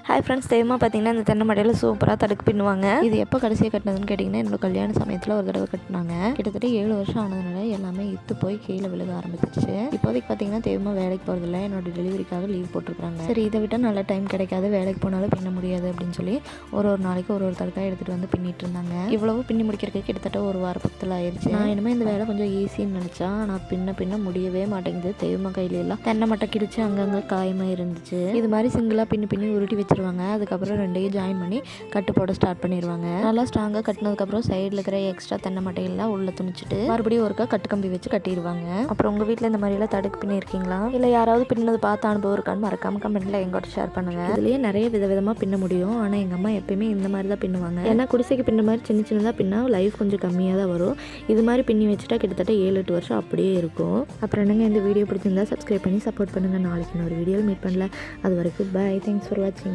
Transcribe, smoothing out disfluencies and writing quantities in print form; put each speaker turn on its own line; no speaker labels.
Hi friends, தெய்வமாக பார்த்தீங்கன்னா இந்த தென்னை மட்டையில் சூப்பராக தடுக்கு பின்னுவாங்க. இது எப்போ கடைசியாக கட்டினதுன்னு கேட்டிங்கன்னா, என்னோட கல்யாண சமயத்தில் ஒரு தடவை கட்டினாங்க. கிட்டத்தட்ட 7 வருஷம் ஆனதுனால எல்லாமே இத்து போய் கீழே விழுக ஆரம்பிச்சிருச்சு. இப்போதைக்கு பார்த்தீங்கன்னா தெய்வமாக வேலைக்கு போகிறதில்ல, என்னோட டெலிவரிக்காக லீவ் போட்டிருக்காங்க. சரி, இதை விட்டால் நல்ல டைம் கிடைக்காது, வேலைக்கு போனாலும் பின்ன முடியாது அப்படின்னு சொல்லி ஒரு நாளைக்கு ஒரு தடுக்காக எடுத்துகிட்டு வந்து பின்னிட்டு இருந்தாங்க. இவ்வளவு பின்னி முடிக்கிறதுக்கு கிட்டத்தட்ட ஒரு வார பக்கத்தில் ஆயிடுச்சு. நான் இனிமேல் இந்த வேலை கொஞ்சம் ஈஸின்னு நினச்சா, நான் பின்ன முடியவே மாட்டேங்குது. தெய்வமாக கையில எல்லாம் தென்னை மட்டை கிடிச்சு அங்கங்கே காயமாக இருந்துச்சு. இது மாதிரி சிங்கிளாக பின்னி உருட்டி வச்சிருவாங்க. அதுக்கப்புறம் ரெண்டையும் ஜாயின் பண்ணி கட்டு போட ஸ்டார்ட் பண்ணிடுவாங்க. நல்லா ஸ்ட்ராங்காக கட்டினதுக்கப்புறம் சைடில் இருக்கிற எக்ஸ்ட்ரா தென்னை மட்டையெல்லாம் உள்ள துணிச்சிட்டு மறுபடியும் ஒருக்கா கட்டு கம்பி வச்சு கட்டிடுவாங்க. அப்புறம் உங்கள் வீட்டில் இந்த மாதிரிலாம் தடுக்கு பின்னிருக்கீங்களா, இல்லை யாராவது பின்னது பார்த்து அனுபவம் இருக்கான்னு மறக்காம கமெண்ட்டில் எங்கள்கிட்ட ஷேர் பண்ணுங்க. இதுலேயே நிறைய விதவிதமாக பின்ன முடியும். ஆனால் எங்கள் அம்மா எப்பயுமே இந்த மாதிரி தான் பின்னுவாங்க. ஏன்னா குடிசைக்கு பின்ன மாதிரி சின்னதாக பின்னா லைஃப் கொஞ்சம் கம்மியாக தான் வரும். இது மாதிரி பின்னி வச்சுட்டா கிட்டத்தட்ட 7-8 வருஷம் அப்படியே இருக்கும். அப்புறம் என்னங்க, இந்த வீடியோ பிடிச்சிருந்தா சப்ஸ்கிரைப் பண்ணி சப்போர்ட் பண்ணுங்கள். நாளைக்கு நான் ஒரு வீடியோவில் மீட் பண்ணல. அது வரைக்கும் பாய். தேங்க்ஸ் ஃபார் வாட்சிங்.